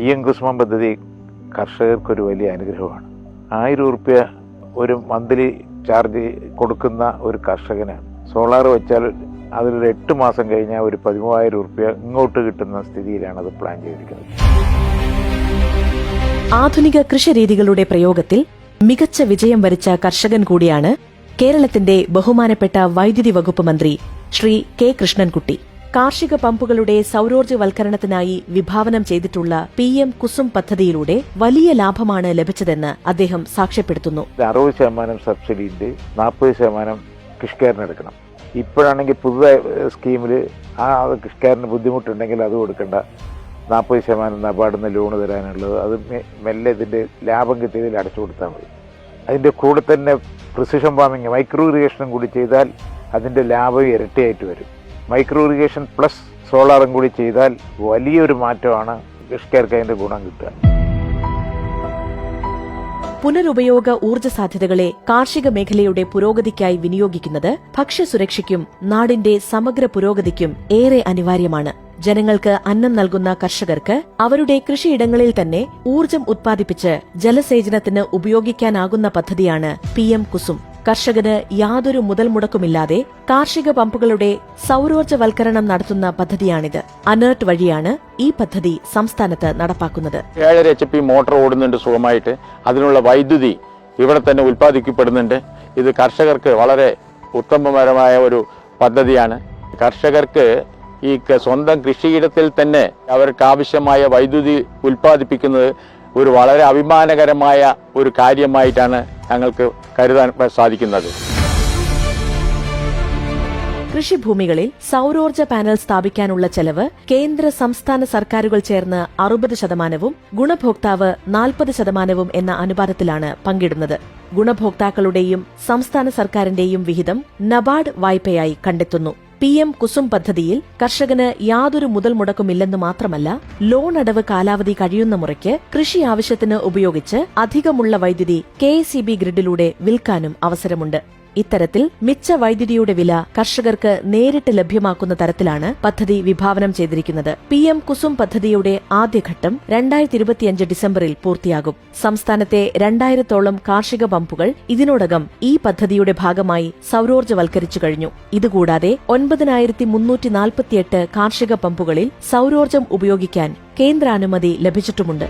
PM കുസുമം പദ്ധതി കർഷകർക്കൊരു വലിയ അനുഗ്രഹമാണ്. 1000 രൂപ ഒരു മന്ത്ലി ചാർജ് കൊടുക്കുന്ന ഒരു കർഷകന് സോളാർ വെച്ചാൽ അതിലൊരു 8 മാസം കഴിഞ്ഞാൽ ഒരു 13,000 രൂപ ഇങ്ങോട്ട് കിട്ടുന്ന സ്ഥിതിയിലാണ് അത് പ്ലാൻ ചെയ്തിരിക്കുന്നത്. ആധുനിക കൃഷിരീതികളുടെ പ്രയോഗത്തിൽ മികച്ച വിജയം വരിച്ച കർഷകൻ കൂടിയാണ് കേരളത്തിന്റെ ബഹുമാനപ്പെട്ട വൈദ്യുതി വകുപ്പ് മന്ത്രി ശ്രീ കെ കൃഷ്ണൻകുട്ടി. കാർഷിക പമ്പുകളുടെ സൌരോർജ്ജവൽക്കരണത്തിനായി വിഭാവനം ചെയ്തിട്ടുള്ള PM കുസും പദ്ധതിയിലൂടെ വലിയ ലാഭമാണ് ലഭിച്ചതെന്ന് അദ്ദേഹം സാക്ഷ്യപ്പെടുത്തുന്നു. 60% സബ്സിഡിന്റെ 40% കൃഷിക്കാരനെടുക്കണം. ഇപ്പോഴാണെങ്കിൽ പുതുതായ സ്കീമിൽ ആ കൃഷിക്കാരന് ബുദ്ധിമുട്ടുണ്ടെങ്കിൽ അത് കൊടുക്കേണ്ട, 40% നബാർഡിൽ നിന്ന് ലോണ് തരാനുള്ളത് അത് മെല്ലെ ഇതിന്റെ ലാഭം കിട്ടിയതിൽ അടച്ചു കൊടുത്താൽ മതി. അതിന്റെ കൂടെ തന്നെ പ്രിസിഷൻ ഫാമിംഗ് മൈക്രോ ഇറിഗേഷനും കൂടി ചെയ്താൽ അതിന്റെ ലാഭം ഇരട്ടിയായിട്ട് വരും. മൈക്രോ ഇറിഗേഷൻ പ്ലസ് സോളാറും കൂടി ചെയ്താൽ വലിയൊരു മാറ്റമാണ് കൃഷിക്കാർക്ക് അതിന്റെ ഗുണം കിട്ടുക. പുനരുപയോഗ ഊർജ്ജ സാധ്യതകളെ കാർഷിക മേഖലയുടെ പുരോഗതിക്കായി വിനിയോഗിക്കുന്നത് ഭക്ഷ്യസുരക്ഷയ്ക്കും നാടിന്റെ സമഗ്ര പുരോഗതിക്കും ഏറെ അനിവാര്യമാണ്. ജനങ്ങൾക്ക് അന്നം നൽകുന്ന കർഷകർക്ക് അവരുടെ കൃഷിയിടങ്ങളിൽ തന്നെ ഊർജ്ജം ഉത്പാദിപ്പിച്ച് ജലസേചനത്തിന് ഉപയോഗിക്കാനാകുന്ന പദ്ധതിയാണ് PM കുസും. കർഷകന് യാതൊരു മുതൽ മുടക്കുമില്ലാതെ കാർഷിക പമ്പുകളുടെ സൌരോർജ്ജവൽക്കരണം നടത്തുന്ന പദ്ധതിയാണിത്. അനേർട്ട് വഴിയാണ് ഈ പദ്ധതി സംസ്ഥാനത്ത് നടപ്പാക്കുന്നത്. 7.5 HP മോട്ടോർ ഓടുന്നുണ്ട് സുഖമായിട്ട്. അതിനുള്ള വൈദ്യുതി ഇവിടെ തന്നെ ഉൽപ്പാദിക്കപ്പെടുന്നുണ്ട്. ഇത് കർഷകർക്ക് വളരെ ഉത്തമപരമായ ഒരു പദ്ധതിയാണ്. കർഷകർക്ക് ഈ സ്വന്തം കൃഷിയിടത്തിൽ തന്നെ അവർക്ക് ആവശ്യമായ വൈദ്യുതി ഉൽപ്പാദിപ്പിക്കുന്നത് ഒരു വളരെ അഭിമാനകരമായ ഒരു കാര്യമായിട്ടാണ് ഞങ്ങൾക്ക് കരുതാൻ സാധിക്കുന്നത്. കൃഷിഭൂമികളിൽ സൌരോർജ്ജ പാനൽ സ്ഥാപിക്കാനുള്ള ചെലവ് കേന്ദ്ര സംസ്ഥാന സർക്കാരുകൾ ചേർന്ന് 60%, ഗുണഭോക്താവ് 40% എന്ന അനുപാതത്തിലാണ് പങ്കിടുന്നത്. ഗുണഭോക്താക്കളുടെയും സംസ്ഥാന സർക്കാരിന്റെയും വിഹിതം നബാർഡ് വായ്പയായി കണ്ടെത്തുന്നു. PM കുസും പദ്ധതിയിൽ കർഷകന് യാതൊരു മുതൽ മുടക്കുമില്ലെന്ന് മാത്രമല്ല, ലോൺ അടവ് കാലാവധി കഴിയുന്ന മുറയ്ക്ക് കൃഷി ആവശ്യത്തിന് ഉപയോഗിച്ച് അധികമുള്ള വൈദ്യുതി KSEB ഗ്രിഡിലൂടെ വിൽക്കാനും അവസരമുണ്ട്. ഇത്തരത്തിൽ മിച്ച വൈദ്യുതിയുടെ വില കർഷകർക്ക് നേരിട്ട് ലഭ്യമാക്കുന്ന തരത്തിലാണ് പദ്ധതി വിഭാവനം ചെയ്തിരിക്കുന്നത്. PM കുസും പദ്ധതിയുടെ ആദ്യഘട്ടം 2025 ഡിസംബറിൽ പൂർത്തിയാകും. സംസ്ഥാനത്തെ 2000-ഓളം കാർഷിക പമ്പുകൾ ഇതിനോടകം ഈ പദ്ധതിയുടെ ഭാഗമായി സൌരോർജ്ജവൽക്കരിച്ചു കഴിഞ്ഞു. ഇതുകൂടാതെ 9348 കാർഷിക പമ്പുകളിൽ സൌരോർജ്ജം ഉപയോഗിക്കാൻ കേന്ദ്രാനുമതി ലഭിച്ചിട്ടുമുണ്ട്.